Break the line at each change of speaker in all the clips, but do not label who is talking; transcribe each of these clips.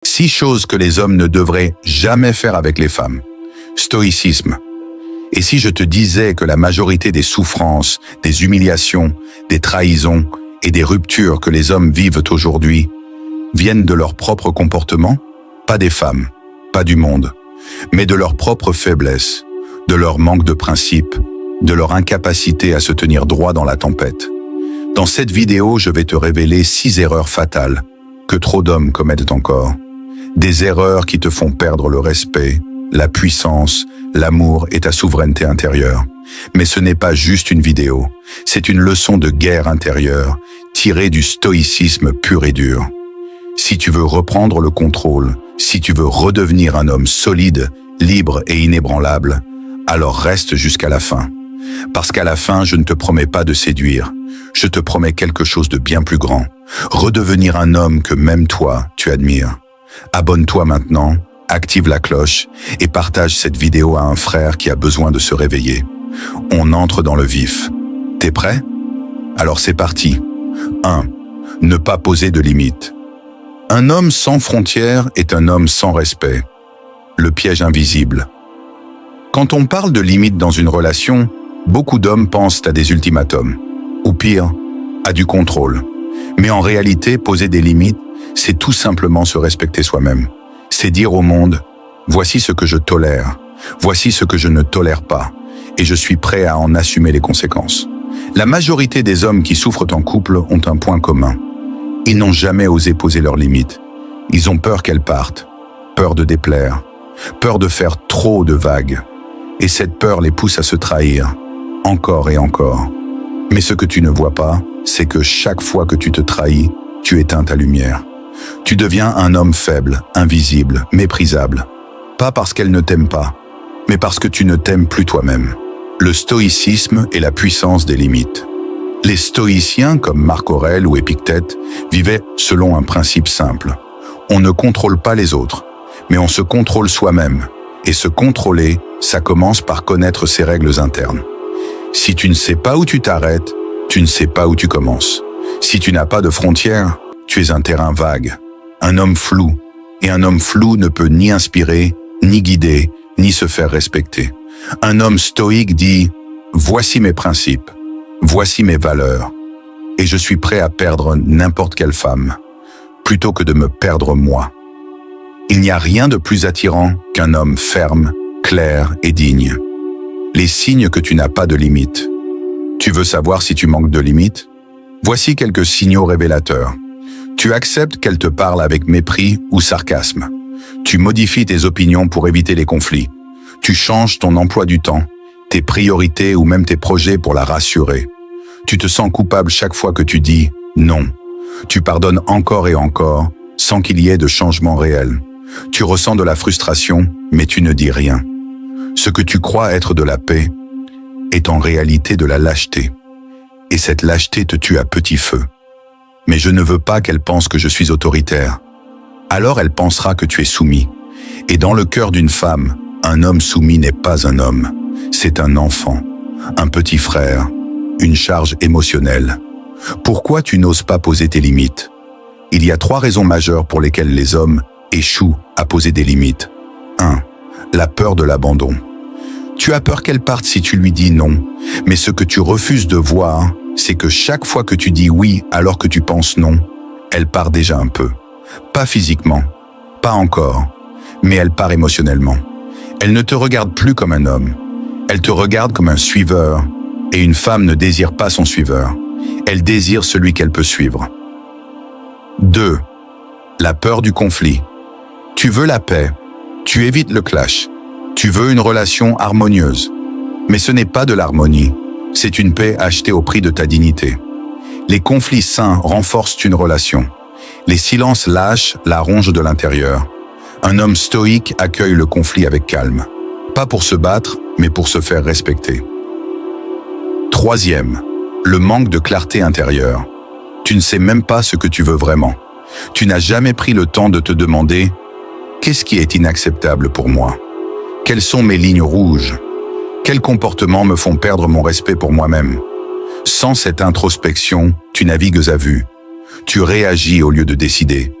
6 choses que les hommes ne devraient jamais faire avec les femmes. Stoïcisme. Et si je te disais que la majorité des souffrances, des humiliations, des trahisons et des ruptures que les hommes vivent aujourd'hui viennent de leur propre comportement, pas des femmes, pas du monde, mais de leur propre faiblesse, de leur manque de principe, de leur incapacité à se tenir droit dans la tempête. Dans cette vidéo, je vais te révéler 6 erreurs fatales que trop d'hommes commettent encore. Des erreurs qui te font perdre le respect, la puissance, l'amour et ta souveraineté intérieure. Mais ce n'est pas juste une vidéo, c'est une leçon de guerre intérieure, tirée du stoïcisme pur et dur. Si tu veux reprendre le contrôle, si tu veux redevenir un homme solide, libre et inébranlable, alors reste jusqu'à la fin. Parce qu'à la fin, je ne te promets pas de séduire, je te promets quelque chose de bien plus grand. Redevenir un homme que même toi, tu admires. Abonne-toi maintenant, active la cloche et partage cette vidéo à un frère qui a besoin de se réveiller. On entre dans le vif. T'es prêt? Alors c'est parti. 1. Ne pas poser de limites. Un homme sans frontières est un homme sans respect. Le piège invisible. Quand on parle de limites dans une relation, beaucoup d'hommes pensent à des ultimatums. Ou pire, à du contrôle. Mais en réalité, poser des limites, c'est tout simplement se respecter soi-même. C'est dire au monde, voici ce que je tolère, voici ce que je ne tolère pas, et je suis prêt à en assumer les conséquences. La majorité des hommes qui souffrent en couple ont un point commun. Ils n'ont jamais osé poser leurs limites. Ils ont peur qu'elles partent, peur de déplaire, peur de faire trop de vagues. Et cette peur les pousse à se trahir, encore et encore. Mais ce que tu ne vois pas, c'est que chaque fois que tu te trahis, tu éteins ta lumière. Tu deviens un homme faible, invisible, méprisable. Pas parce qu'elle ne t'aime pas, mais parce que tu ne t'aimes plus toi-même. Le stoïcisme est la puissance des limites. Les stoïciens, comme Marc Aurèle ou Épictète, vivaient selon un principe simple. On ne contrôle pas les autres, mais on se contrôle soi-même. Et se contrôler, ça commence par connaître ses règles internes. Si tu ne sais pas où tu t'arrêtes, tu ne sais pas où tu commences. Si tu n'as pas de frontières, tu es un terrain vague, un homme flou. Et un homme flou ne peut ni inspirer, ni guider, ni se faire respecter. Un homme stoïque dit « Voici mes principes, voici mes valeurs, et je suis prêt à perdre n'importe quelle femme, plutôt que de me perdre moi. » Il n'y a rien de plus attirant qu'un homme ferme, clair et digne. Les signes que tu n'as pas de limites. Tu veux savoir si tu manques de limites? Voici quelques signaux révélateurs. Tu acceptes qu'elle te parle avec mépris ou sarcasme. Tu modifies tes opinions pour éviter les conflits. Tu changes ton emploi du temps, tes priorités ou même tes projets pour la rassurer. Tu te sens coupable chaque fois que tu dis « non ». Tu pardonnes encore et encore sans qu'il y ait de changement réel. Tu ressens de la frustration, mais tu ne dis rien. Ce que tu crois être de la paix est en réalité de la lâcheté. Et cette lâcheté te tue à petit feu. Mais je ne veux pas qu'elle pense que je suis autoritaire. Alors elle pensera que tu es soumis. Et dans le cœur d'une femme, un homme soumis n'est pas un homme. C'est un enfant, un petit frère, une charge émotionnelle. Pourquoi tu n'oses pas poser tes limites? Il y a 3 raisons majeures pour lesquelles les hommes échouent à poser des limites. 1. La peur de l'abandon. Tu as peur qu'elle parte si tu lui dis non, mais ce que tu refuses de voir, c'est que chaque fois que tu dis oui alors que tu penses non, elle part déjà un peu. Pas physiquement, pas encore, mais elle part émotionnellement. Elle ne te regarde plus comme un homme, elle te regarde comme un suiveur, et une femme ne désire pas son suiveur, elle désire celui qu'elle peut suivre. 2. La peur du conflit. Tu veux la paix, tu évites le clash, tu veux une relation harmonieuse. Mais ce n'est pas de l'harmonie, c'est une paix achetée au prix de ta dignité. Les conflits sains renforcent une relation. Les silences lâches la rongent de l'intérieur. Un homme stoïque accueille le conflit avec calme. Pas pour se battre, mais pour se faire respecter. 3e, le manque de clarté intérieure. Tu ne sais même pas ce que tu veux vraiment. Tu n'as jamais pris le temps de te demander « Qu'est-ce qui est inacceptable pour moi? Quelles sont mes lignes rouges? Quels comportements me font perdre mon respect pour moi-même ?» Sans cette introspection, tu navigues à vue. Tu réagis au lieu de décider.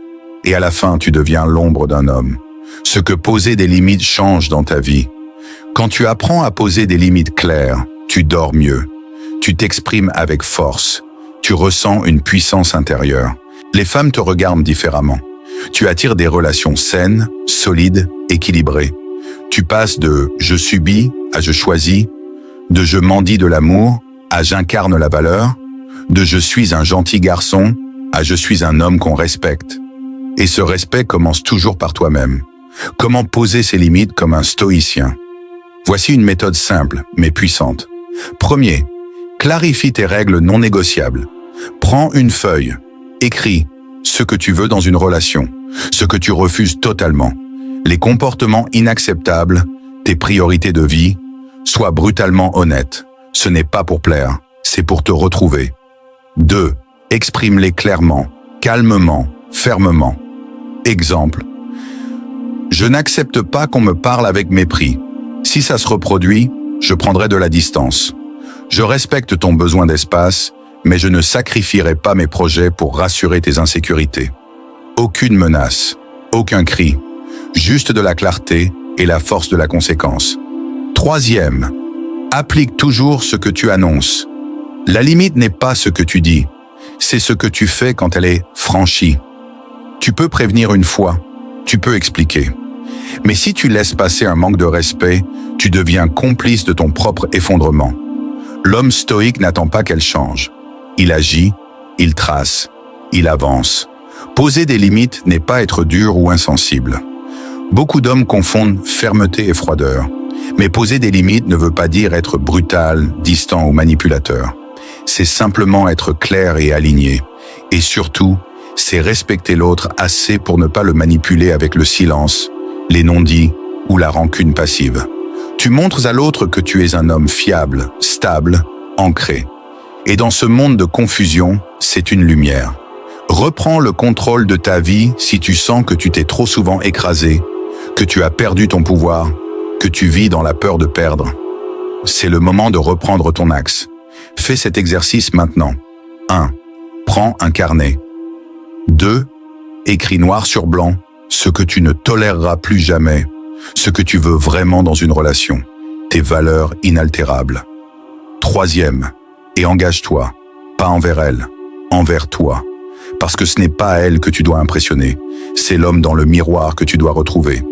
et à la fin tu deviens l'ombre d'un homme. Ce que poser des limites change dans ta vie. Quand tu apprends à poser des limites claires, tu dors mieux. Tu t'exprimes avec force. Tu ressens une puissance intérieure. Les femmes te regardent différemment. Tu attires des relations saines, solides, équilibrées. Tu passes de « je subis » à « je choisis », de « je mendie de l'amour » à « j'incarne la valeur », de « je suis un gentil garçon » à « je suis un homme qu'on respecte ». Et ce respect commence toujours par toi-même. Comment poser ses limites comme un stoïcien? Voici une méthode simple, mais puissante. Premier, clarifie tes règles non négociables. Prends une feuille, écris ce que tu veux dans une relation, ce que tu refuses totalement, les comportements inacceptables, tes priorités de vie. Sois brutalement honnête. Ce n'est pas pour plaire, c'est pour te retrouver. 2. Exprime-les clairement, calmement, fermement. Exemple. Je n'accepte pas qu'on me parle avec mépris. Si ça se reproduit, je prendrai de la distance. Je respecte ton besoin d'espace, mais je ne sacrifierai pas mes projets pour rassurer tes insécurités. Aucune menace, aucun cri, juste de la clarté et la force de la conséquence. 3. Applique toujours ce que tu annonces. La limite n'est pas ce que tu dis, c'est ce que tu fais quand elle est franchie. Tu peux prévenir une fois, tu peux expliquer. Mais si tu laisses passer un manque de respect, tu deviens complice de ton propre effondrement. L'homme stoïque n'attend pas qu'elle change. Il agit, il trace, il avance. Poser des limites n'est pas être dur ou insensible. Beaucoup d'hommes confondent fermeté et froideur. Mais poser des limites ne veut pas dire être brutal, distant ou manipulateur. C'est simplement être clair et aligné. Et surtout, c'est respecter l'autre assez pour ne pas le manipuler avec le silence, les non-dits ou la rancune passive. Tu montres à l'autre que tu es un homme fiable, stable, ancré. Et dans ce monde de confusion, c'est une lumière. Reprends le contrôle de ta vie si tu sens que tu t'es trop souvent écrasé, que tu as perdu ton pouvoir, que tu vis dans la peur de perdre. C'est le moment de reprendre ton axe. Fais cet exercice maintenant. 1. Prends un carnet. 2. Écris noir sur blanc ce que tu ne toléreras plus jamais, ce que tu veux vraiment dans une relation, tes valeurs inaltérables. 3. Et engage-toi, pas envers elle, envers toi. Parce que ce n'est pas elle que tu dois impressionner, c'est l'homme dans le miroir que tu dois retrouver.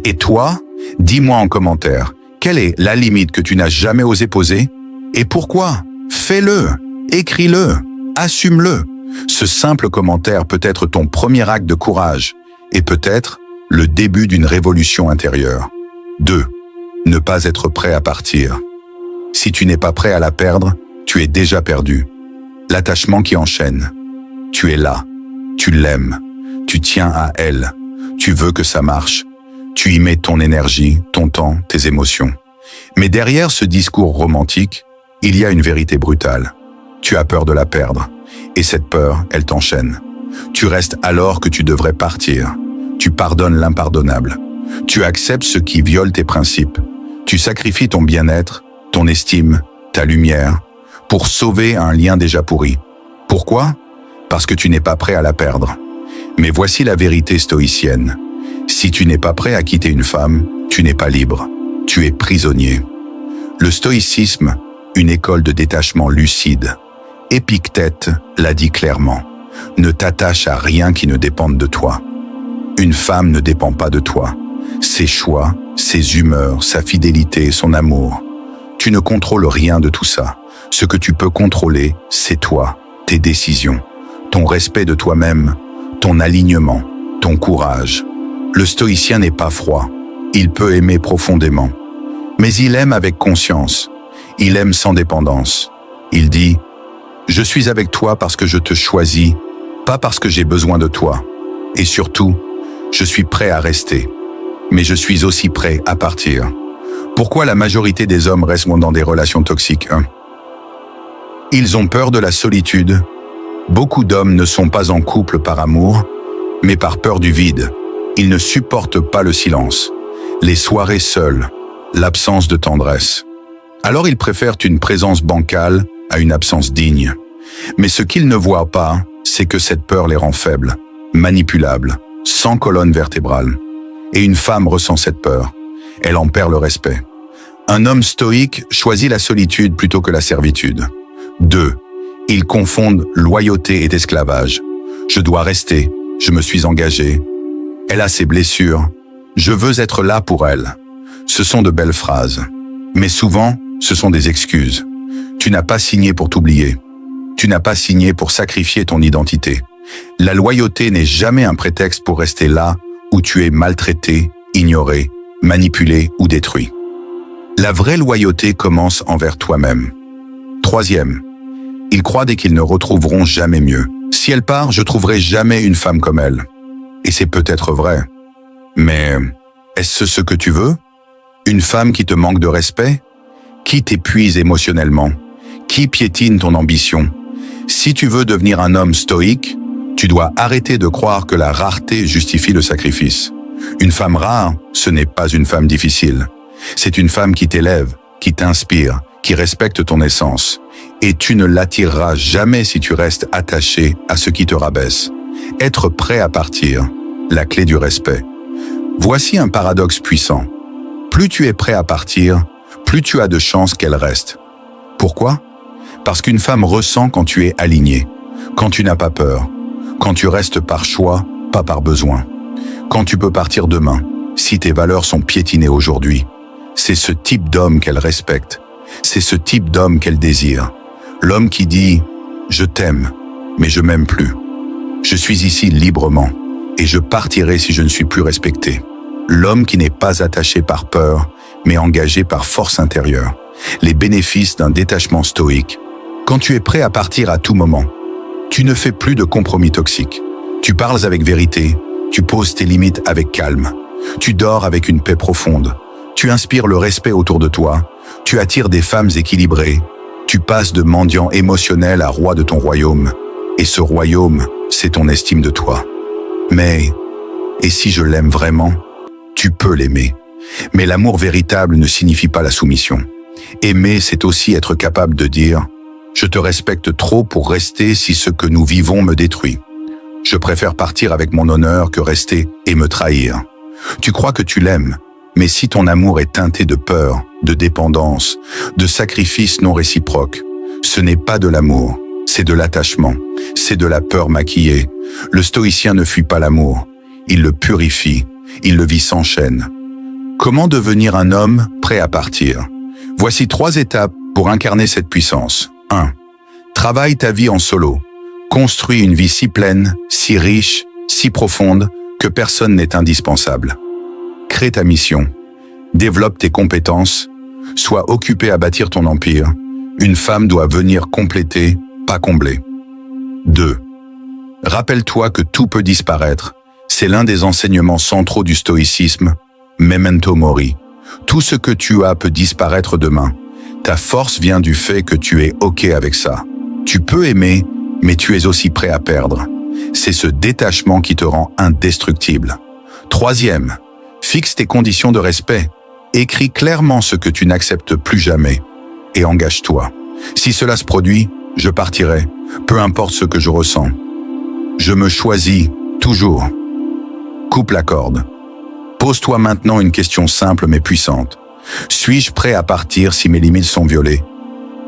Et toi, dis-moi en commentaire, quelle est la limite que tu n'as jamais osé poser? Et pourquoi? Fais-le, écris-le, assume-le. Ce simple commentaire peut être ton premier acte de courage et peut-être le début d'une révolution intérieure. 2. Ne pas être prêt à partir. Si tu n'es pas prêt à la perdre, tu es déjà perdu. L'attachement qui enchaîne. Tu es là, tu l'aimes, tu tiens à elle, tu veux que ça marche. Tu y mets ton énergie, ton temps, tes émotions. Mais derrière ce discours romantique, il y a une vérité brutale. Tu as peur de la perdre. Et cette peur, elle t'enchaîne. Tu restes alors que tu devrais partir. Tu pardonnes l'impardonnable. Tu acceptes ce qui viole tes principes. Tu sacrifies ton bien-être, ton estime, ta lumière, pour sauver un lien déjà pourri. Pourquoi? Parce que tu n'es pas prêt à la perdre. Mais voici la vérité stoïcienne. Si tu n'es pas prêt à quitter une femme, tu n'es pas libre. Tu es prisonnier. Le stoïcisme, une école de détachement lucide. Épictète l'a dit clairement. Ne t'attache à rien qui ne dépende de toi. Une femme ne dépend pas de toi. Ses choix, ses humeurs, sa fidélité, son amour. Tu ne contrôles rien de tout ça. Ce que tu peux contrôler, c'est toi, tes décisions, ton respect de toi-même, ton alignement, ton courage. Le stoïcien n'est pas froid. Il peut aimer profondément. Mais il aime avec conscience. Il aime sans dépendance. Il dit « Je suis avec toi parce que je te choisis, pas parce que j'ai besoin de toi. Et surtout, je suis prêt à rester. Mais je suis aussi prêt à partir. » Pourquoi la majorité des hommes restent dans des relations toxiques, hein? Ils ont peur de la solitude. Beaucoup d'hommes ne sont pas en couple par amour, mais par peur du vide. Ils ne supportent pas le silence, les soirées seules, l'absence de tendresse. Alors ils préfèrent une présence bancale à une absence digne. Mais ce qu'ils ne voient pas, c'est que cette peur les rend faibles, manipulable, sans colonne vertébrale. Et une femme ressent cette peur. Elle en perd le respect. Un homme stoïque choisit la solitude plutôt que la servitude. 2. Ils confondent loyauté et esclavage. Je dois rester, je me suis engagé. Elle a ses blessures, je veux être là pour elle. Ce sont de belles phrases. Mais souvent, ce sont des excuses. Tu n'as pas signé pour t'oublier. Tu n'as pas signé pour sacrifier ton identité. La loyauté n'est jamais un prétexte pour rester là où tu es maltraité, ignoré, manipulé ou détruit. La vraie loyauté commence envers toi-même. 3e, ils croient qu'ils ne retrouveront jamais mieux. Si elle part, je trouverai jamais une femme comme elle. Et c'est peut-être vrai. Mais est-ce ce que tu veux? Une femme qui te manque de respect? Qui t'épuise émotionnellement? Qui piétine ton ambition? Si tu veux devenir un homme stoïque, tu dois arrêter de croire que la rareté justifie le sacrifice. Une femme rare, ce n'est pas une femme difficile. C'est une femme qui t'élève, qui t'inspire, qui respecte ton essence. Et tu ne l'attireras jamais si tu restes attaché à ce qui te rabaisse. Être prêt à partir, la clé du respect. Voici un paradoxe puissant. Plus tu es prêt à partir, plus tu as de chances qu'elle reste. Pourquoi? Parce qu'une femme ressent quand tu es aligné, quand tu n'as pas peur, quand tu restes par choix, pas par besoin, quand tu peux partir demain, si tes valeurs sont piétinées aujourd'hui. C'est ce type d'homme qu'elle respecte, c'est ce type d'homme qu'elle désire. L'homme qui dit « Je t'aime, mais je m'aime plus. Je suis ici librement, et je partirai si je ne suis plus respecté. » L'homme qui n'est pas attaché par peur, mais engagé par force intérieure. Les bénéfices d'un détachement stoïque. Quand tu es prêt à partir à tout moment, tu ne fais plus de compromis toxiques. Tu parles avec vérité, tu poses tes limites avec calme. Tu dors avec une paix profonde. Tu inspires le respect autour de toi. Tu attires des femmes équilibrées. Tu passes de mendiant émotionnel à roi de ton royaume. Et ce royaume, c'est ton estime de toi. Mais, et si je l'aime vraiment? Tu peux l'aimer. Mais l'amour véritable ne signifie pas la soumission. Aimer, c'est aussi être capable de dire « Je te respecte trop pour rester si ce que nous vivons me détruit. Je préfère partir avec mon honneur que rester et me trahir. » Tu crois que tu l'aimes, mais si ton amour est teinté de peur, de dépendance, de sacrifice non réciproque, ce n'est pas de l'amour, c'est de l'attachement, c'est de la peur maquillée. Le stoïcien ne fuit pas l'amour, il le purifie, il le vit sans chaîne. Comment devenir un homme prêt à partir? Voici 3 étapes pour incarner cette puissance. 1. Travaille ta vie en solo. Construis une vie si pleine, si riche, si profonde, que personne n'est indispensable. Crée ta mission. Développe tes compétences. Sois occupé à bâtir ton empire. Une femme doit venir compléter, pas combler. 2. Rappelle-toi que tout peut disparaître. C'est l'un des enseignements centraux du stoïcisme. Memento mori. Tout ce que tu as peut disparaître demain. Ta force vient du fait que tu es OK avec ça. Tu peux aimer, mais tu es aussi prêt à perdre. C'est ce détachement qui te rend indestructible. 3e, fixe tes conditions de respect. Écris clairement ce que tu n'acceptes plus jamais. Et engage-toi. Si cela se produit, je partirai, peu importe ce que je ressens. Je me choisis, toujours. Coupe la corde. Pose-toi maintenant une question simple mais puissante. Suis-je prêt à partir si mes limites sont violées?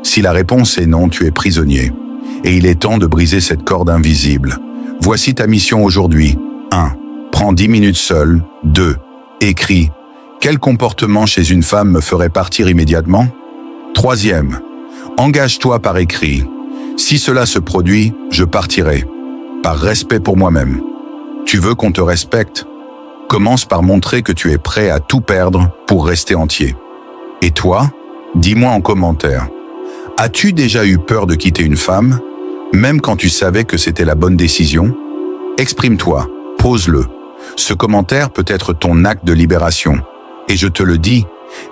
Si la réponse est non, tu es prisonnier. Et il est temps de briser cette corde invisible. Voici ta mission aujourd'hui. 1. Prends 10 minutes seul. 2. Écris. Quel comportement chez une femme me ferait partir immédiatement? 3e. Engage-toi par écrit. Si cela se produit, je partirai. Par respect pour moi-même. Tu veux qu'on te respecte? Commence par montrer que tu es prêt à tout perdre pour rester entier. Et toi, dis-moi en commentaire. As-tu déjà eu peur de quitter une femme, même quand tu savais que c'était la bonne décision? Exprime-toi, pose-le. Ce commentaire peut être ton acte de libération. Et je te le dis,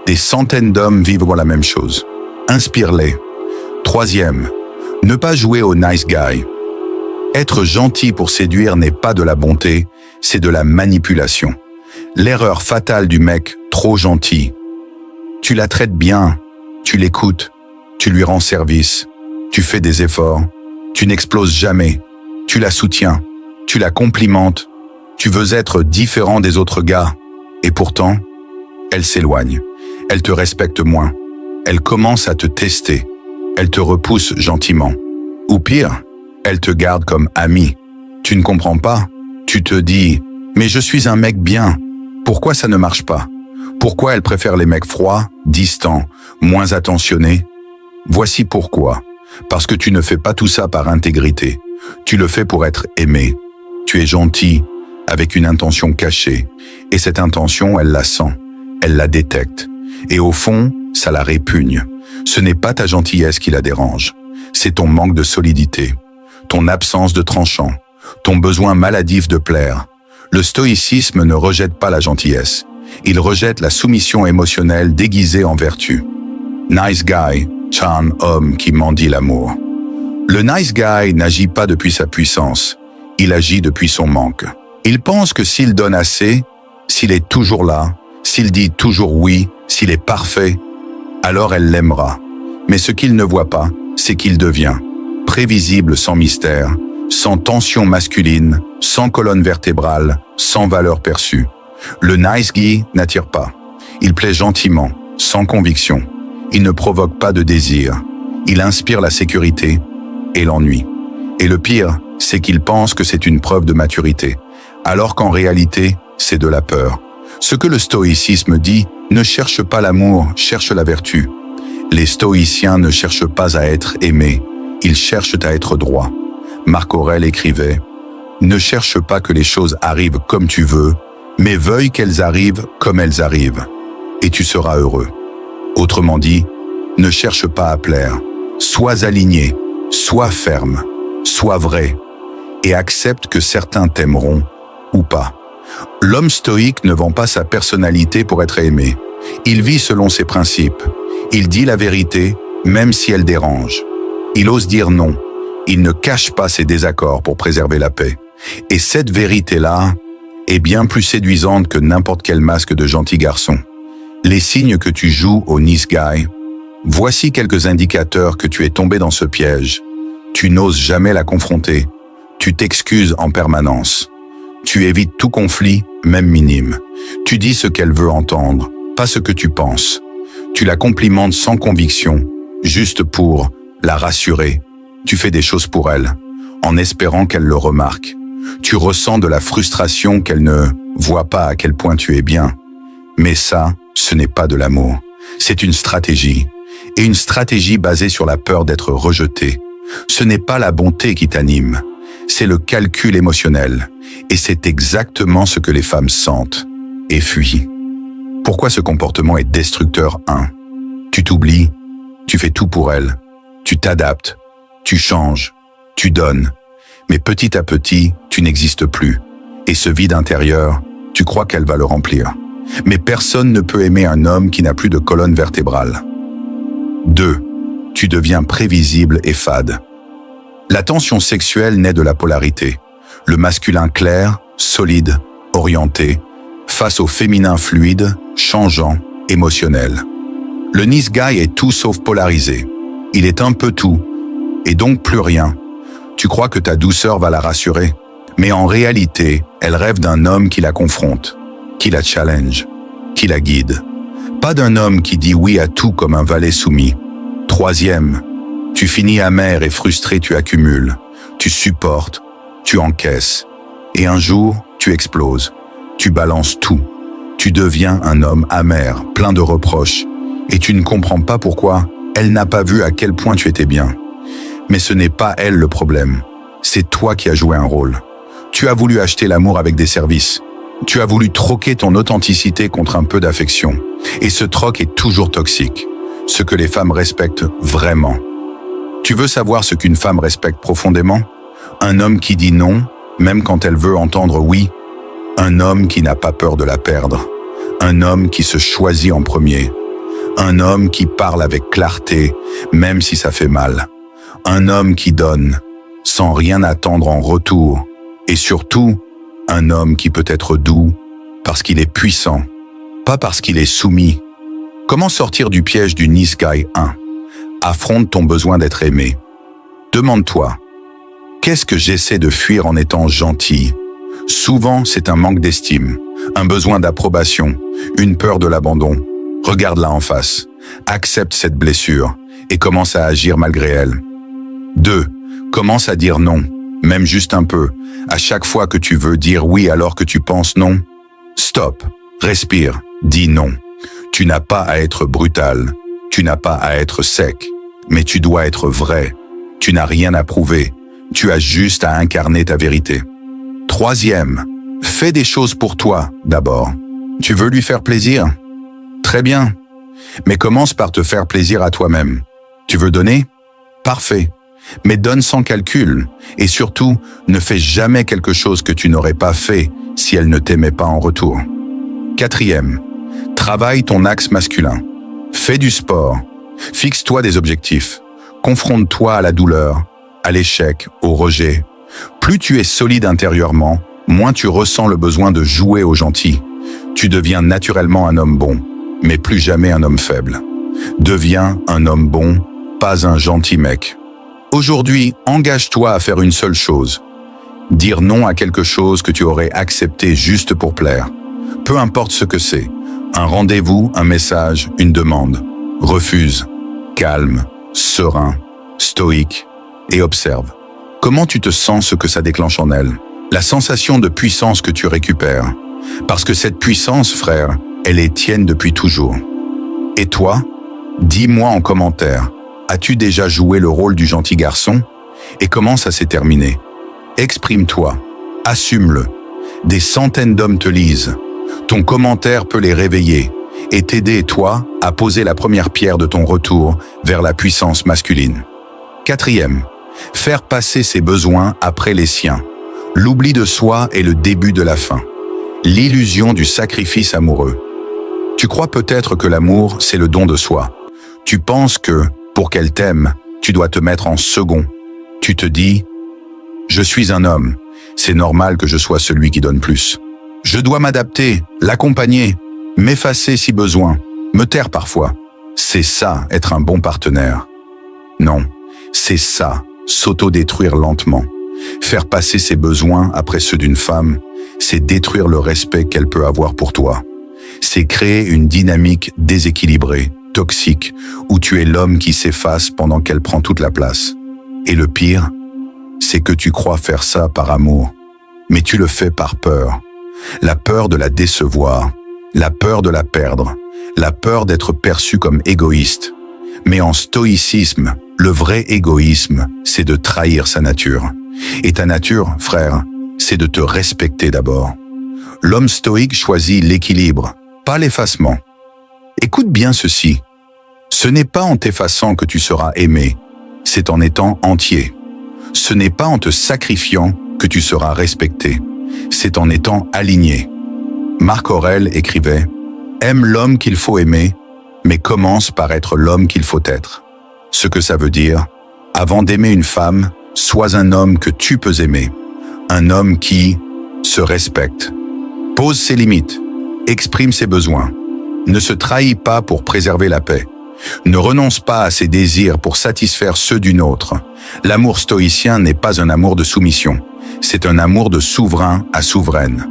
des centaines d'hommes vivent la même chose. Inspire-les. 3e, ne pas jouer au nice guy. Être gentil pour séduire n'est pas de la bonté, c'est de la manipulation. L'erreur fatale du mec trop gentil. Tu la traites bien, tu l'écoutes, tu lui rends service, tu fais des efforts, tu n'exploses jamais, tu la soutiens, tu Tu la complimentes, tu veux être différent des autres gars, et pourtant, elle s'éloigne, elle te respecte moins, elle commence à te tester, elle te repousse gentiment. Ou pire, elle te garde comme ami. Tu ne comprends pas, tu te dis « mais je suis un mec bien, pourquoi ça ne marche pas ?» Pourquoi elle préfère les mecs froids, distants, moins attentionnés? Voici pourquoi. Parce que tu ne fais pas tout ça par intégrité. Tu le fais pour être aimé. Tu es gentil, avec une intention cachée. Et cette intention, elle la sent. Elle la détecte. Et au fond, ça la répugne. Ce n'est pas ta gentillesse qui la dérange. C'est ton manque de solidité. Ton absence de tranchant. Ton besoin maladif de plaire. Le stoïcisme ne rejette pas la gentillesse. Il rejette la soumission émotionnelle déguisée en vertu. Nice guy, charme homme qui mendie l'amour. Le nice guy n'agit pas depuis sa puissance, il agit depuis son manque. Il pense que s'il donne assez, s'il est toujours là, s'il dit toujours oui, s'il est parfait, alors elle l'aimera. Mais ce qu'il ne voit pas, c'est qu'il devient prévisible sans mystère, sans tension masculine, sans colonne vertébrale, sans valeur perçue. Le nice guy n'attire pas. Il plaît gentiment, sans conviction. Il ne provoque pas de désir. Il inspire la sécurité et l'ennui. Et le pire, c'est qu'il pense que c'est une preuve de maturité, alors qu'en réalité, c'est de la peur. Ce que le stoïcisme dit, ne cherche pas l'amour, cherche la vertu. Les stoïciens ne cherchent pas à être aimés, ils cherchent à être droits. Marc Aurèle écrivait « Ne cherche pas que les choses arrivent comme tu veux, mais veuille qu'elles arrivent comme elles arrivent, et tu seras heureux. » Autrement dit, ne cherche pas à plaire, sois aligné, sois ferme, sois vrai, et accepte que certains t'aimeront ou pas. L'homme stoïque ne vend pas sa personnalité pour être aimé. Il vit selon ses principes. Il dit la vérité, même si elle dérange. Il ose dire non. Il ne cache pas ses désaccords pour préserver la paix. Et cette vérité-là est bien plus séduisante que n'importe quel masque de gentil garçon. Les signes que tu joues au nice guy, voici quelques indicateurs que tu es tombé dans ce piège. Tu n'oses jamais la confronter. Tu t'excuses en permanence. Tu évites tout conflit, même minime. Tu dis ce qu'elle veut entendre, pas ce que tu penses. Tu la complimentes sans conviction, juste pour la rassurer. Tu fais des choses pour elle, en espérant qu'elle le remarque. Tu ressens de la frustration qu'elle ne voit pas à quel point tu es bien. Mais ça, ce n'est pas de l'amour. C'est une stratégie. Et une stratégie basée sur la peur d'être rejeté. Ce n'est pas la bonté qui t'anime. C'est le calcul émotionnel. Et c'est exactement ce que les femmes sentent et fuient. Pourquoi ce comportement est destructeur 1? Tu t'oublies, tu fais tout pour elle, tu t'adaptes, tu changes, tu donnes. Mais petit à petit, tu n'existes plus. Et ce vide intérieur, tu crois qu'elle va le remplir. Mais personne ne peut aimer un homme qui n'a plus de colonne vertébrale. 2. Tu deviens prévisible et fade. La tension sexuelle naît de la polarité. Le masculin clair, solide, orienté, face au féminin fluide, changeant, émotionnel. Le nice guy est tout sauf polarisé. Il est un peu tout, et donc plus rien. Tu crois que ta douceur va la rassurer, mais en réalité, elle rêve d'un homme qui la confronte, qui la challenge, qui la guide. Pas d'un homme qui dit oui à tout comme un valet soumis. 3e, tu finis amer et frustré, tu accumules, tu supportes, tu encaisses. Et un jour, tu exploses, tu balances tout. Tu deviens un homme amer, plein de reproches, et tu ne comprends pas pourquoi elle n'a pas vu à quel point tu étais bien. Mais ce n'est pas elle le problème, c'est toi qui as joué un rôle. Tu as voulu acheter l'amour avec des services. Tu as voulu troquer ton authenticité contre un peu d'affection. Et ce troc est toujours toxique, ce que les femmes respectent vraiment. Tu veux savoir ce qu'une femme respecte profondément? Un homme qui dit non, même quand elle veut entendre oui. Un homme qui n'a pas peur de la perdre. Un homme qui se choisit en premier. Un homme qui parle avec clarté, même si ça fait mal. Un homme qui donne, sans rien attendre en retour. Et surtout, un homme qui peut être doux, parce qu'il est puissant, pas parce qu'il est soumis. Comment sortir du piège du nice guy 1? Affronte ton besoin d'être aimé. Demande-toi, Qu'est-ce que j'essaie de fuir en étant gentil? Souvent, c'est un manque d'estime, un besoin d'approbation, une peur de l'abandon. Regarde-la en face, accepte cette blessure et commence à agir malgré elle. 2. Commence à dire non, même juste un peu, à chaque fois que tu veux dire oui alors que tu penses non. Stop, respire, dis non. Tu n'as pas à être brutal, tu n'as pas à être sec, mais tu dois être vrai. Tu n'as rien à prouver, tu as juste à incarner ta vérité. 3. Fais des choses pour toi, d'abord. Tu veux lui faire plaisir? Très bien. Mais commence par te faire plaisir à toi-même. Tu veux donner? Parfait. Mais donne sans calcul. Et surtout, ne fais jamais quelque chose que tu n'aurais pas fait si elle ne t'aimait pas en retour. 4. Travaille ton axe masculin. Fais du sport. Fixe-toi des objectifs. Confronte-toi à la douleur, à l'échec, au rejet. Plus tu es solide intérieurement, moins tu ressens le besoin de jouer au gentil. Tu deviens naturellement un homme bon, mais plus jamais un homme faible. Deviens un homme bon, pas un gentil mec. Aujourd'hui, engage-toi à faire une seule chose. Dire non à quelque chose que tu aurais accepté juste pour plaire. Peu importe ce que c'est. Un rendez-vous, un message, une demande. Refuse. Calme, serein, stoïque et observe. Comment tu te sens, ce que ça déclenche en elle? La sensation de puissance que tu récupères. Parce que cette puissance, frère, elle est tienne depuis toujours. Et toi? Dis-moi en commentaire, as-tu déjà joué le rôle du gentil garçon? Et comment ça s'est terminé? Exprime-toi, assume-le. Des centaines d'hommes te lisent. Ton commentaire peut les réveiller et t'aider, toi, à poser la première pierre de ton retour vers la puissance masculine. 4. Faire passer ses besoins après les siens. L'oubli de soi est le début de la fin. L'illusion du sacrifice amoureux. Tu crois peut-être que l'amour, c'est le don de soi. Tu penses que, pour qu'elle t'aime, tu dois te mettre en second. Tu te dis, je suis un homme, c'est normal que je sois celui qui donne plus. Je dois m'adapter, l'accompagner, m'effacer si besoin, me taire parfois. C'est ça, être un bon partenaire. Non, c'est ça, s'auto-détruire lentement. Faire passer ses besoins après ceux d'une femme, c'est détruire le respect qu'elle peut avoir pour toi. C'est créer une dynamique déséquilibrée, toxique, où tu es l'homme qui s'efface pendant qu'elle prend toute la place. Et le pire, c'est que tu crois faire ça par amour, mais tu le fais par peur. La peur de la décevoir, la peur de la perdre, la peur d'être perçu comme égoïste. Mais en stoïcisme, le vrai égoïsme, c'est de trahir sa nature. Et ta nature, frère, c'est de te respecter d'abord. L'homme stoïque choisit l'équilibre, pas l'effacement. Écoute bien ceci. Ce n'est pas en t'effaçant que tu seras aimé, c'est en étant entier. Ce n'est pas en te sacrifiant que tu seras respecté, c'est en étant aligné. Marc Aurèle écrivait « Aime l'homme qu'il faut aimer, mais commence par être l'homme qu'il faut être. » Ce que ça veut dire, avant d'aimer une femme, sois un homme que tu peux aimer. Un homme qui se respecte, pose ses limites, exprime ses besoins, ne se trahit pas pour préserver la paix, ne renonce pas à ses désirs pour satisfaire ceux d'une autre. L'amour stoïcien n'est pas un amour de soumission, c'est un amour de souverain à souveraine.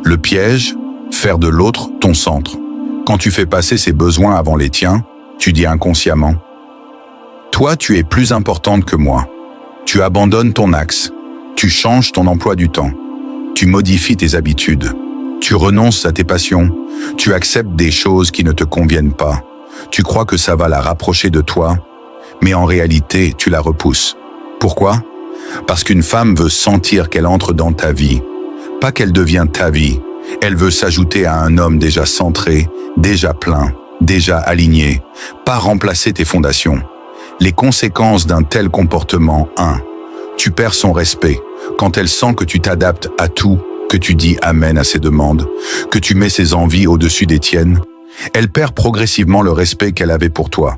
Le piège, faire de l'autre ton centre. Quand tu fais passer ses besoins avant les tiens, tu dis inconsciemment « Toi, tu es plus importante que moi. » Tu abandonnes ton axe, tu changes ton emploi du temps, tu modifies tes habitudes, tu renonces à tes passions, tu acceptes des choses qui ne te conviennent pas. Tu crois que ça va la rapprocher de toi, mais en réalité, tu la repousses. Pourquoi? Parce qu'une femme veut sentir qu'elle entre dans ta vie, pas qu'elle devient ta vie. Elle veut s'ajouter à un homme déjà centré, déjà plein, déjà aligné, pas remplacer tes fondations. Les conséquences d'un tel comportement, 1. Tu perds son respect quand elle sent que tu t'adaptes à tout, que tu dis amen à ses demandes, que tu mets ses envies au-dessus des tiennes. Elle perd progressivement le respect qu'elle avait pour toi.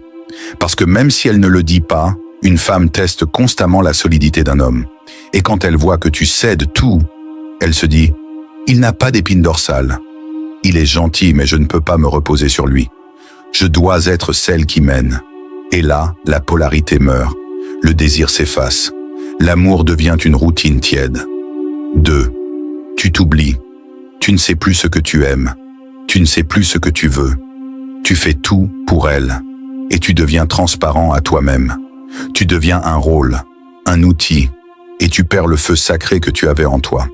Parce que même si elle ne le dit pas, une femme teste constamment la solidité d'un homme. Et quand elle voit que tu cèdes tout, elle se dit « Il n'a pas d'épine dorsale. Il est gentil, mais je ne peux pas me reposer sur lui. Je dois être celle qui mène. » Et là, la polarité meurt. Le désir s'efface. L'amour devient une routine tiède. 2. Tu t'oublies. Tu ne sais plus ce que tu aimes. Tu ne sais plus ce que tu veux. Tu fais tout pour elle. Et tu deviens transparent à toi-même. Tu deviens un rôle, un outil, et tu perds le feu sacré que tu avais en toi.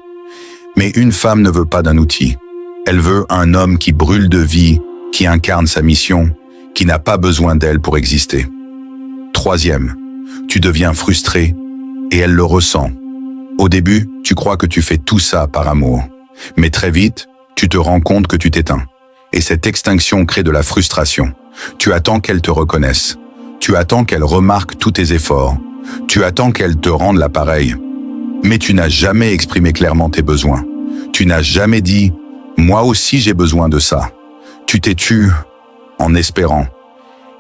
Mais une femme ne veut pas d'un outil. Elle veut un homme qui brûle de vie, qui incarne sa mission, qui n'a pas besoin d'elle pour exister. 3. Tu deviens frustré, et elle le ressent. Au début, tu crois que tu fais tout ça par amour. Mais très vite, tu te rends compte que tu t'éteins. Et cette extinction crée de la frustration. Tu attends qu'elle te reconnaisse. Tu attends qu'elle remarque tous tes efforts. Tu attends qu'elle te rende l'appareil. Mais tu n'as jamais exprimé clairement tes besoins. Tu n'as jamais dit « moi aussi j'ai besoin de ça ». Tu t'es tu en espérant.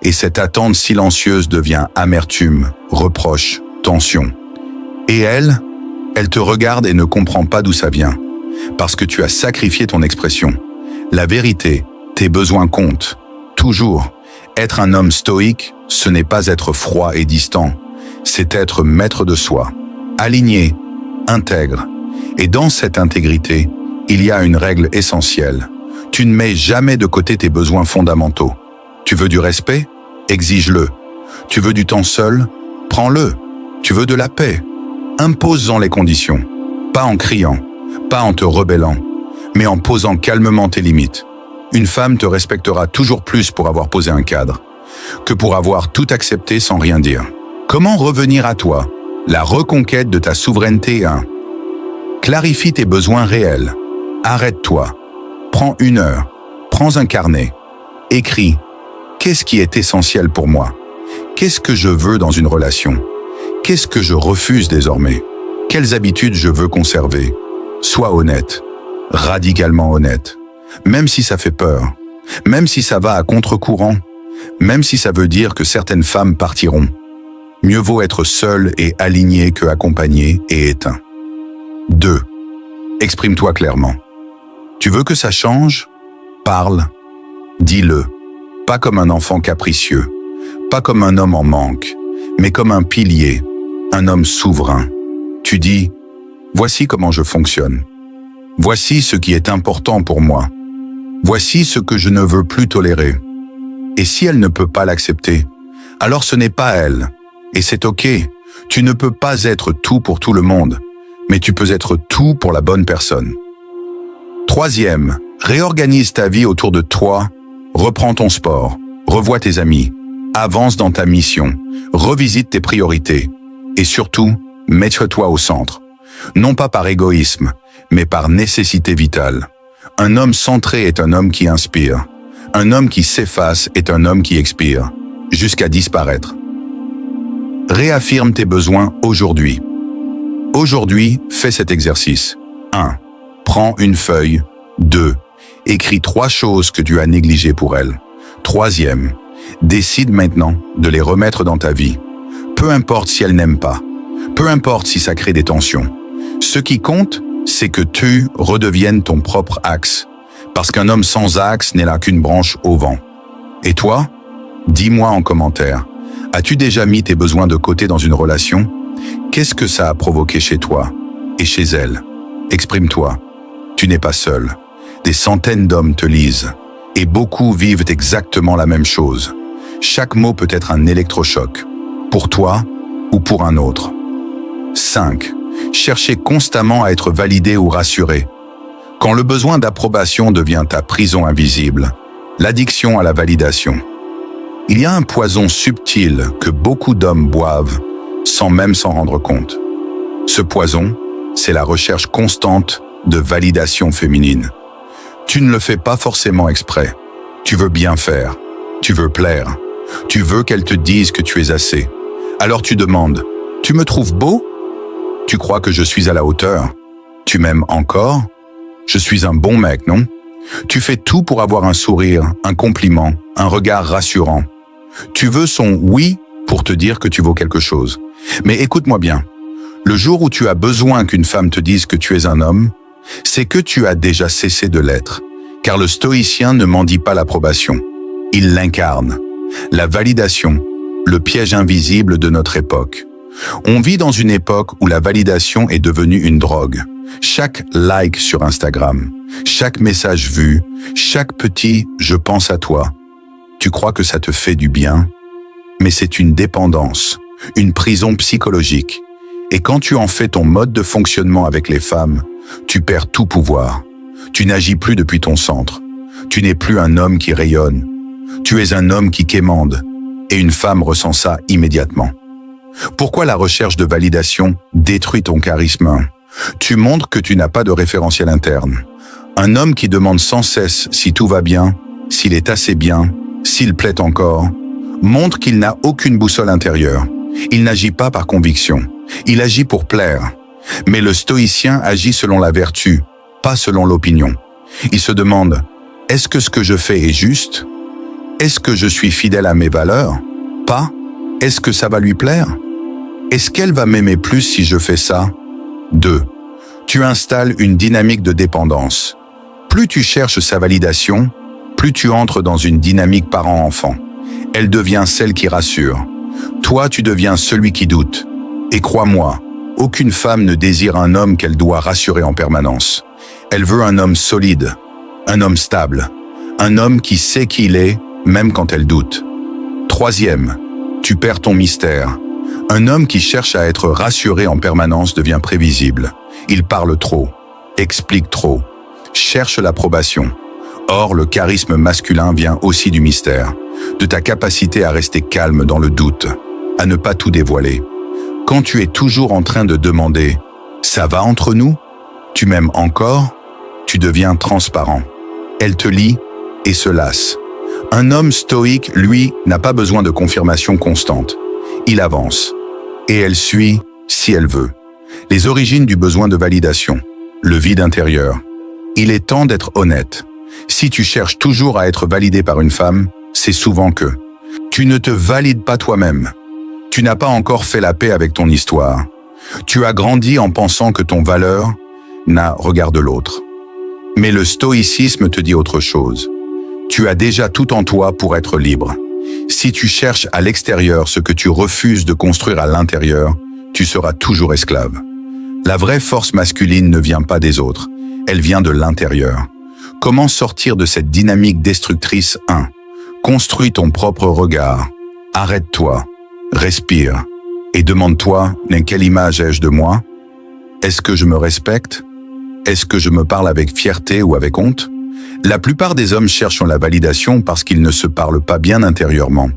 Et cette attente silencieuse devient amertume, reproche, tension. Et elle te regarde et ne comprend pas d'où ça vient. Parce que tu as sacrifié ton expression. La vérité, tes besoins comptent. Toujours. Être un homme stoïque, ce n'est pas être froid et distant. C'est être maître de soi, aligné, intègre. Et dans cette intégrité, il y a une règle essentielle. Tu ne mets jamais de côté tes besoins fondamentaux. Tu veux du respect? Exige-le. Tu veux du temps seul? Prends-le. Tu veux de la paix? Impose-en les conditions. Pas en criant, pas en te rebellant, mais en posant calmement tes limites. Une femme te respectera toujours plus pour avoir posé un cadre, que pour avoir tout accepté sans rien dire. Comment revenir à toi? La reconquête de ta souveraineté 1. Clarifie tes besoins réels. Arrête-toi. Prends 1 heure. Prends un carnet. Écris. Qu'est-ce qui est essentiel pour moi? Qu'est-ce que je veux dans une relation? Qu'est-ce que je refuse désormais? Quelles habitudes je veux conserver? Sois honnête. Radicalement honnête. Même si ça fait peur. Même si ça va à contre-courant. Même si ça veut dire que certaines femmes partiront. Mieux vaut être seul et aligné que accompagné et éteint. 2. Exprime-toi clairement. Tu veux que ça change? Parle. Dis-le. Pas comme un enfant capricieux. Pas comme un homme en manque. Mais comme un pilier. Un homme souverain. Tu dis, voici comment je fonctionne. Voici ce qui est important pour moi. Voici ce que je ne veux plus tolérer. Et si elle ne peut pas l'accepter, alors ce n'est pas elle. Et c'est ok. Tu ne peux pas être tout pour tout le monde, mais tu peux être tout pour la bonne personne. 3. Réorganise ta vie autour de toi. Reprends ton sport. Revois tes amis. Avance dans ta mission. Revisite tes priorités. Et surtout, mets-toi au centre. Non pas par égoïsme, mais par nécessité vitale. Un homme centré est un homme qui inspire. Un homme qui s'efface est un homme qui expire, jusqu'à disparaître. Réaffirme tes besoins aujourd'hui. Aujourd'hui, fais cet exercice. 1. Prends une feuille. 2. Écris 3 choses que tu as négligées pour elle. 3. Décide maintenant de les remettre dans ta vie. Peu importe si elle n'aime pas. Peu importe si ça crée des tensions. Ce qui compte, c'est que tu redeviennes ton propre axe. Parce qu'un homme sans axe n'est là qu'une branche au vent. Et toi? Dis-moi en commentaire. As-tu déjà mis tes besoins de côté dans une relation? Qu'est-ce que ça a provoqué chez toi et chez elle? Exprime-toi. Tu n'es pas seul. Des centaines d'hommes te lisent. Et beaucoup vivent exactement la même chose. Chaque mot peut être un électrochoc. Pour toi ou pour un autre. 5. Chercher constamment à être validé ou rassuré. Quand le besoin d'approbation devient ta prison invisible, l'addiction à la validation. Il y a un poison subtil que beaucoup d'hommes boivent sans même s'en rendre compte. Ce poison, c'est la recherche constante de validation féminine. Tu ne le fais pas forcément exprès. Tu veux bien faire. Tu veux plaire. Tu veux qu'elle te dise que tu es assez. Alors tu demandes, tu me trouves beau? Tu crois que je suis à la hauteur? Tu m'aimes encore? Je suis un bon mec, non? Tu fais tout pour avoir un sourire, un compliment, un regard rassurant. Tu veux son oui pour te dire que tu vaux quelque chose. Mais écoute-moi bien. Le jour où tu as besoin qu'une femme te dise que tu es un homme, c'est que tu as déjà cessé de l'être. Car le stoïcien ne mendie pas l'approbation. Il l'incarne. La validation, le piège invisible de notre époque. On vit dans une époque où la validation est devenue une drogue. Chaque like sur Instagram, chaque message vu, chaque petit « je pense à toi », tu crois que ça te fait du bien? Mais c'est une dépendance, une prison psychologique. Et quand tu en fais ton mode de fonctionnement avec les femmes, tu perds tout pouvoir. Tu n'agis plus depuis ton centre. Tu n'es plus un homme qui rayonne. Tu es un homme qui quémande. Et une femme ressent ça immédiatement. Pourquoi la recherche de validation détruit ton charisme? Tu montres que tu n'as pas de référentiel interne. Un homme qui demande sans cesse si tout va bien, s'il est assez bien, s'il plaît encore, montre qu'il n'a aucune boussole intérieure. Il n'agit pas par conviction. Il agit pour plaire. Mais le stoïcien agit selon la vertu, pas selon l'opinion. Il se demande, est-ce que ce que je fais est juste? Est-ce que je suis fidèle à mes valeurs? Pas. Est-ce que ça va lui plaire? Est-ce qu'elle va m'aimer plus si je fais ça? 2. Tu installes une dynamique de dépendance. Plus tu cherches sa validation, plus tu entres dans une dynamique parent-enfant. Elle devient celle qui rassure. Toi, tu deviens celui qui doute. Et crois-moi, aucune femme ne désire un homme qu'elle doit rassurer en permanence. Elle veut un homme solide, un homme stable, un homme qui sait qui il est, même quand elle doute. 3e, tu perds ton mystère. Un homme qui cherche à être rassuré en permanence devient prévisible. Il parle trop, explique trop, cherche l'approbation. Or, le charisme masculin vient aussi du mystère, de ta capacité à rester calme dans le doute, à ne pas tout dévoiler. Quand tu es toujours en train de demander « ça va entre nous ?» Tu m'aimes encore? Tu deviens transparent. Elle te lit et se lasse. Un homme stoïque, lui, n'a pas besoin de confirmation constante. Il avance. Et elle suit si elle veut. Les origines du besoin de validation. Le vide intérieur. Il est temps d'être honnête. Si tu cherches toujours à être validé par une femme, c'est souvent que tu ne te valides pas toi-même. Tu n'as pas encore fait la paix avec ton histoire. Tu as grandi en pensant que ton valeur n'a regard de l'autre. Mais le stoïcisme te dit autre chose. Tu as déjà tout en toi pour être libre. Si tu cherches à l'extérieur ce que tu refuses de construire à l'intérieur, tu seras toujours esclave. La vraie force masculine ne vient pas des autres, elle vient de l'intérieur. Comment sortir de cette dynamique destructrice? 1. Construis ton propre regard. Arrête-toi, respire et demande-toi quelle image ai-je de moi? Est-ce que je me respecte? Est-ce que je me parle avec fierté ou avec honte? La plupart des hommes cherchent la validation parce qu'ils ne se parlent pas bien intérieurement.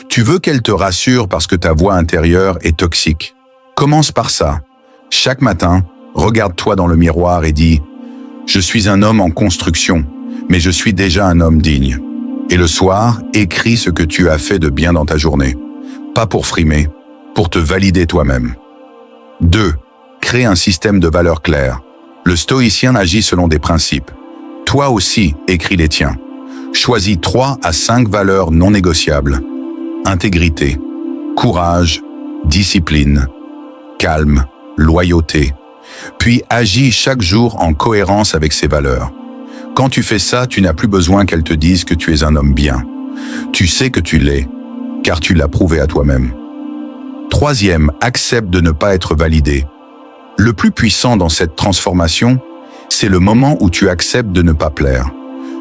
Tu veux qu'elle te rassure parce que ta voix intérieure est toxique. Commence par ça. Chaque matin, regarde-toi dans le miroir et dis « Je suis un homme en construction, mais je suis déjà un homme digne. » Et le soir, écris ce que tu as fait de bien dans ta journée. Pas pour frimer, pour te valider toi-même. 2. Crée un système de valeurs claires. Le stoïcien agit selon des principes. Toi aussi, écris les tiens. Choisis 3 à 5 valeurs non négociables. Intégrité, courage, discipline, calme, loyauté. Puis agis chaque jour en cohérence avec ces valeurs. Quand tu fais ça, tu n'as plus besoin qu'elle te dise que tu es un homme bien. Tu sais que tu l'es, car tu l'as prouvé à toi-même. 3e, accepte de ne pas être validé. Le plus puissant dans cette transformation, c'est le moment où tu acceptes de ne pas plaire.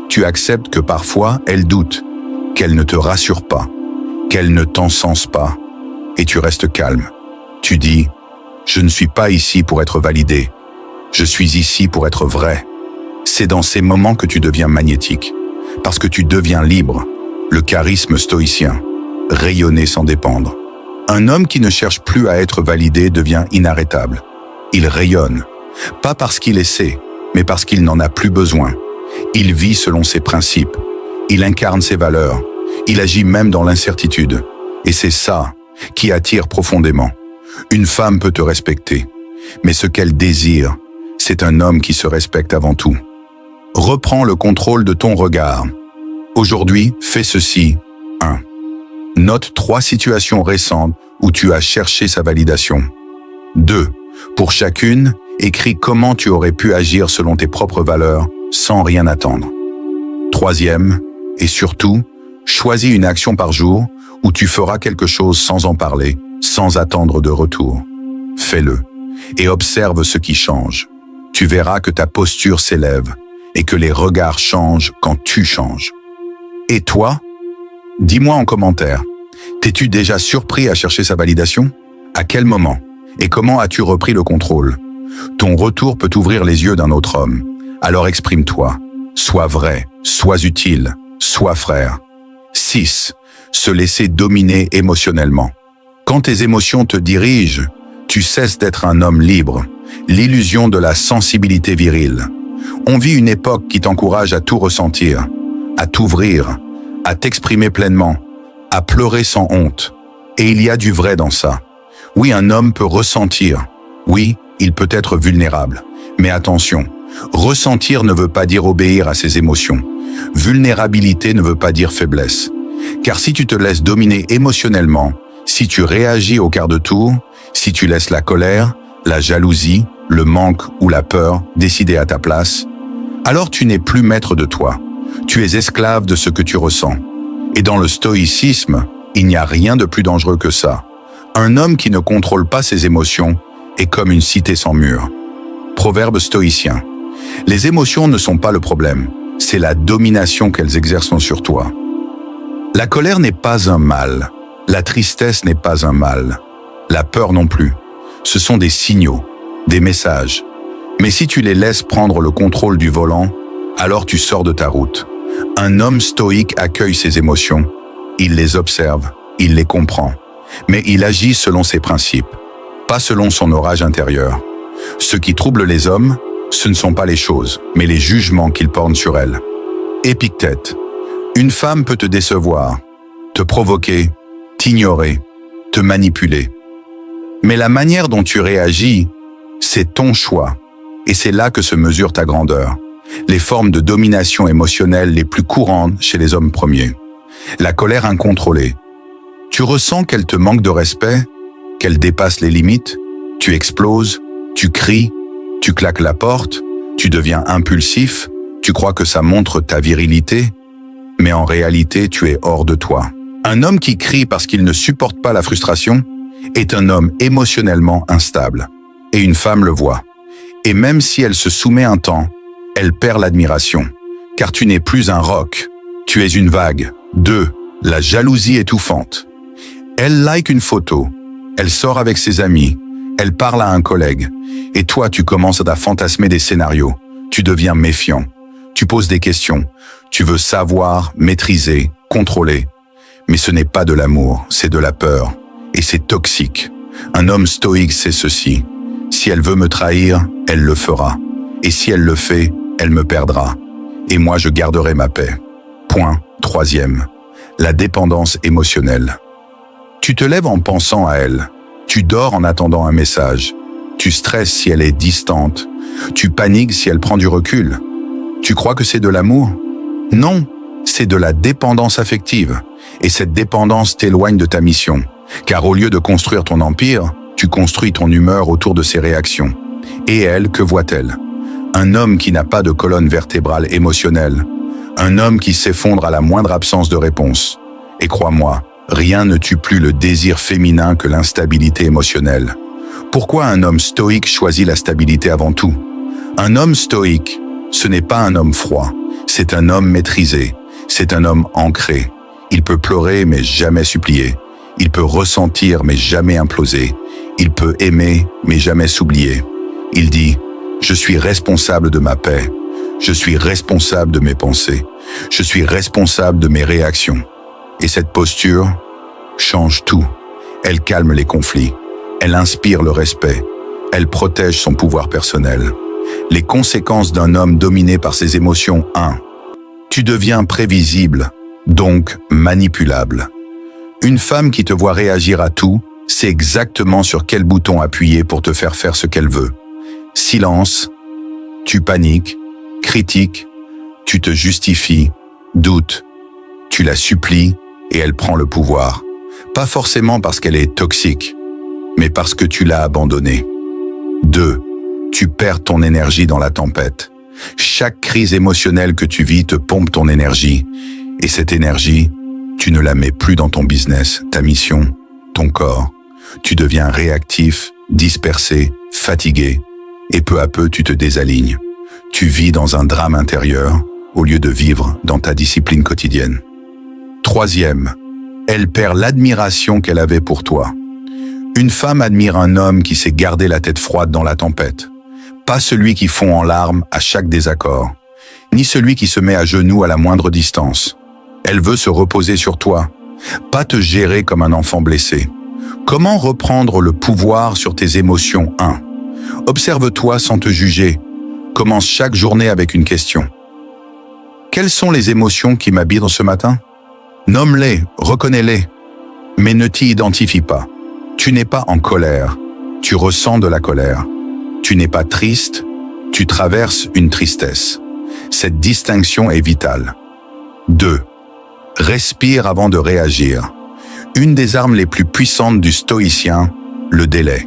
Tu acceptes que parfois, elle doute, qu'elle ne te rassure pas, qu'elle ne t'encense pas, et tu restes calme. Tu dis « Je ne suis pas ici pour être validé, je suis ici pour être vrai ». C'est dans ces moments que tu deviens magnétique, parce que tu deviens libre, le charisme stoïcien, rayonner sans dépendre. Un homme qui ne cherche plus à être validé devient inarrêtable. Il rayonne, pas parce qu'il essaie, mais parce qu'il n'en a plus besoin. Il vit selon ses principes, il incarne ses valeurs, il agit même dans l'incertitude. Et c'est ça qui attire profondément. Une femme peut te respecter, mais ce qu'elle désire, c'est un homme qui se respecte avant tout. Reprends le contrôle de ton regard. Aujourd'hui, fais ceci. 1. Note 3 situations récentes où tu as cherché sa validation. 2. Pour chacune, écris comment tu aurais pu agir selon tes propres valeurs sans rien attendre. 3e, et surtout, choisis une action par jour où tu feras quelque chose sans en parler, sans attendre de retour. Fais-le et observe ce qui change. Tu verras que ta posture s'élève et que les regards changent quand tu changes. Et toi? Dis-moi en commentaire, t'es-tu déjà surpris à chercher sa validation? À quel moment? Et comment as-tu repris le contrôle? Ton retour peut ouvrir les yeux d'un autre homme. Alors exprime-toi. Sois vrai, sois utile, sois frère. 6. Se laisser dominer émotionnellement. Quand tes émotions te dirigent, tu cesses d'être un homme libre. L'illusion de la sensibilité virile. On vit une époque qui t'encourage à tout ressentir, à t'ouvrir, à t'exprimer pleinement, à pleurer sans honte. Et il y a du vrai dans ça. Oui, un homme peut ressentir. Oui, il peut être vulnérable. Mais attention, ressentir ne veut pas dire obéir à ses émotions. Vulnérabilité ne veut pas dire faiblesse. Car si tu te laisses dominer émotionnellement, si tu réagis au quart de tour, si tu laisses la colère, la jalousie, le manque ou la peur décider à ta place, alors tu n'es plus maître de toi. Tu es esclave de ce que tu ressens. Et dans le stoïcisme, il n'y a rien de plus dangereux que ça. Un homme qui ne contrôle pas ses émotions est comme une cité sans mur. Proverbe stoïcien. Les émotions ne sont pas le problème, c'est la domination qu'elles exercent sur toi. La colère n'est pas un mal, la tristesse n'est pas un mal, la peur non plus. Ce sont des signaux, des messages. Mais si tu les laisses prendre le contrôle du volant, alors tu sors de ta route. Un homme stoïque accueille ses émotions, il les observe, il les comprend, mais il agit selon ses principes, pas selon son orage intérieur. Ce qui trouble les hommes, ce ne sont pas les choses, mais les jugements qu'ils portent sur elles. Épictète. Une femme peut te décevoir, te provoquer, t'ignorer, te manipuler. Mais la manière dont tu réagis, c'est ton choix. Et c'est là que se mesure ta grandeur. Les formes de domination émotionnelle les plus courantes chez les hommes premiers. La colère incontrôlée. Tu ressens qu'elle te manque de respect, qu'elle dépasse les limites, tu exploses, tu cries, tu claques la porte, tu deviens impulsif, tu crois que ça montre ta virilité, mais en réalité tu es hors de toi. Un homme qui crie parce qu'il ne supporte pas la frustration est un homme émotionnellement instable. Et une femme le voit. Et même si elle se soumet un temps, elle perd l'admiration. Car tu n'es plus un roc, tu es une vague. 2. La jalousie étouffante. Elle like une photo, elle sort avec ses amis, elle parle à un collègue. Et toi, tu commences à fantasmer des scénarios. Tu deviens méfiant. Tu poses des questions. Tu veux savoir, maîtriser, contrôler. Mais ce n'est pas de l'amour, c'est de la peur. Et c'est toxique. Un homme stoïque sait ceci. Si elle veut me trahir, elle le fera. Et si elle le fait, elle me perdra. Et moi, je garderai ma paix. Point. 3e. La dépendance émotionnelle. Tu te lèves en pensant à elle. Tu dors en attendant un message. Tu stresses si elle est distante. Tu paniques si elle prend du recul. Tu crois que c'est de l'amour? Non, c'est de la dépendance affective. Et cette dépendance t'éloigne de ta mission. Car au lieu de construire ton empire, tu construis ton humeur autour de ses réactions. Et elle, que voit-elle? Un homme qui n'a pas de colonne vertébrale émotionnelle. Un homme qui s'effondre à la moindre absence de réponse. Et crois-moi, rien ne tue plus le désir féminin que l'instabilité émotionnelle. Pourquoi un homme stoïque choisit la stabilité avant tout? Un homme stoïque, ce n'est pas un homme froid, c'est un homme maîtrisé, c'est un homme ancré. Il peut pleurer mais jamais supplier. Il peut ressentir mais jamais imploser. Il peut aimer mais jamais s'oublier. Il dit « Je suis responsable de ma paix. Je suis responsable de mes pensées. Je suis responsable de mes réactions. » Et cette posture change tout. Elle calme les conflits. Elle inspire le respect. Elle protège son pouvoir personnel. Les conséquences d'un homme dominé par ses émotions. 1. Tu deviens prévisible, donc manipulable. Une femme qui te voit réagir à tout sait exactement sur quel bouton appuyer pour te faire faire ce qu'elle veut. Silence, tu paniques, critiques, tu te justifies, doutes, tu la supplies et elle prend le pouvoir. Pas forcément parce qu'elle est toxique, mais parce que tu l'as abandonnée. 2. Tu perds ton énergie dans la tempête. Chaque crise émotionnelle que tu vis te pompe ton énergie. Et cette énergie, tu ne la mets plus dans ton business, ta mission, ton corps. Tu deviens réactif, dispersé, fatigué, et peu à peu tu te désalignes. Tu vis dans un drame intérieur au lieu de vivre dans ta discipline quotidienne. Troisième, elle perd l'admiration qu'elle avait pour toi. Une femme admire un homme qui sait garder la tête froide dans la tempête, pas celui qui fond en larmes à chaque désaccord, ni celui qui se met à genoux à la moindre distance. Elle veut se reposer sur toi, pas te gérer comme un enfant blessé. Comment reprendre le pouvoir sur tes émotions 1. Observe-toi sans te juger. Commence chaque journée avec une question. Quelles sont les émotions qui m'habitent ce matin? Nomme-les, reconnais-les, mais ne t'y identifie pas. Tu n'es pas en colère, tu ressens de la colère. Tu n'es pas triste, tu traverses une tristesse. Cette distinction est vitale. 2. Respire avant de réagir. Une des armes les plus puissantes du stoïcien, le délai.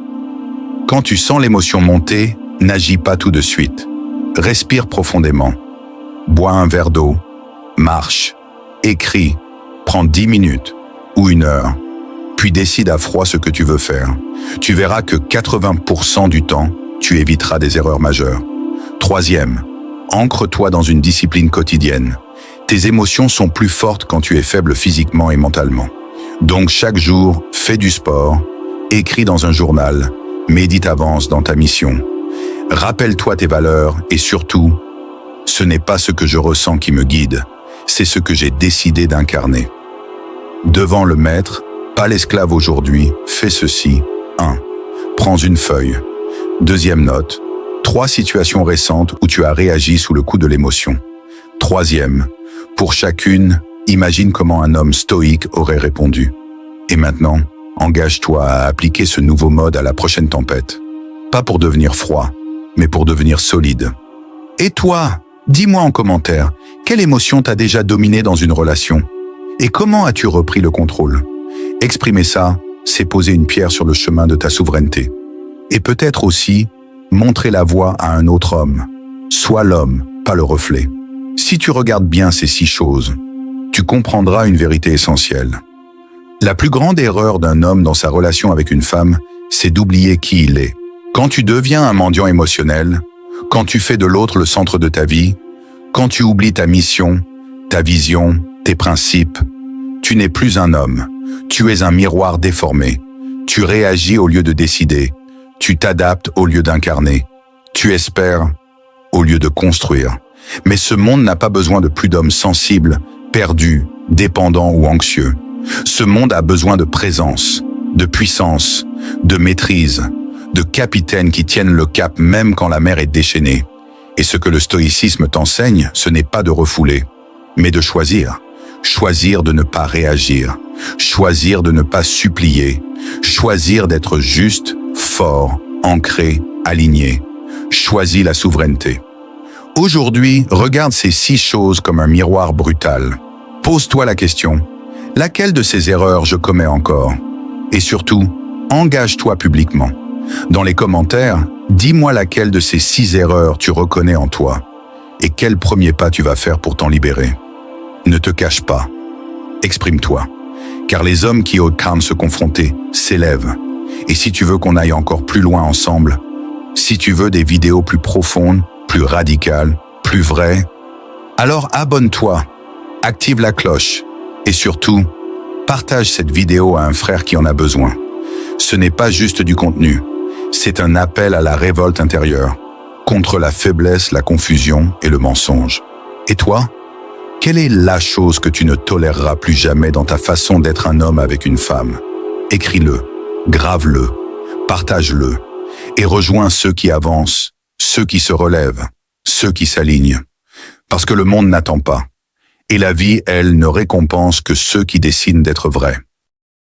Quand tu sens l'émotion monter, n'agis pas tout de suite. Respire profondément. Bois un verre d'eau, marche, écris, prends 10 minutes ou 1 heure, puis décide à froid ce que tu veux faire. Tu verras que 80% du temps, tu éviteras des erreurs majeures. Troisième, ancre-toi dans une discipline quotidienne. Tes émotions sont plus fortes quand tu es faible physiquement et mentalement. Donc chaque jour, fais du sport, écris dans un journal, médite avance dans ta mission. Rappelle-toi tes valeurs et surtout, ce n'est pas ce que je ressens qui me guide, c'est ce que j'ai décidé d'incarner. Devant le maître, pas l'esclave aujourd'hui, fais ceci. 1. Prends une feuille. Deuxième note, 3 situations récentes où tu as réagi sous le coup de l'émotion. Troisième, pour chacune, imagine comment un homme stoïque aurait répondu. Et maintenant, engage-toi à appliquer ce nouveau mode à la prochaine tempête. Pas pour devenir froid, mais pour devenir solide. Et toi, dis-moi en commentaire, quelle émotion t'a déjà dominé dans une relation? Et comment as-tu repris le contrôle? Exprimer ça, c'est poser une pierre sur le chemin de ta souveraineté. Et peut-être aussi, montrer la voie à un autre homme. Sois l'homme, pas le reflet. Si tu regardes bien ces 6 choses, tu comprendras une vérité essentielle. La plus grande erreur d'un homme dans sa relation avec une femme, c'est d'oublier qui il est. Quand tu deviens un mendiant émotionnel, quand tu fais de l'autre le centre de ta vie, quand tu oublies ta mission, ta vision, tes principes, tu n'es plus un homme. Tu es un miroir déformé. Tu réagis au lieu de décider. Tu t'adaptes au lieu d'incarner. Tu espères au lieu de construire. Mais ce monde n'a pas besoin de plus d'hommes sensibles, perdus, dépendants ou anxieux. Ce monde a besoin de présence, de puissance, de maîtrise, de capitaines qui tiennent le cap même quand la mer est déchaînée. Et ce que le stoïcisme t'enseigne, ce n'est pas de refouler, mais de choisir. Choisir de ne pas réagir. Choisir de ne pas supplier. Choisir d'être juste, fort, ancré, aligné. Choisis la souveraineté. Aujourd'hui, regarde ces 6 choses comme un miroir brutal. Pose-toi la question, laquelle de ces erreurs je commets encore? Et surtout, engage-toi publiquement. Dans les commentaires, dis-moi laquelle de ces 6 erreurs tu reconnais en toi et quel premier pas tu vas faire pour t'en libérer. Ne te cache pas, exprime-toi, car les hommes qui osent se confronter s'élèvent. Et si tu veux qu'on aille encore plus loin ensemble, si tu veux des vidéos plus profondes, plus radicales, plus vraies, alors abonne-toi, active la cloche et surtout, partage cette vidéo à un frère qui en a besoin. Ce n'est pas juste du contenu, c'est un appel à la révolte intérieure, contre la faiblesse, la confusion et le mensonge. Et toi, quelle est la chose que tu ne toléreras plus jamais dans ta façon d'être un homme avec une femme? Écris-le, grave-le, partage-le et rejoins ceux qui avancent, ceux qui se relèvent, ceux qui s'alignent. Parce que le monde n'attend pas. Et la vie, elle, ne récompense que ceux qui décident d'être vrais.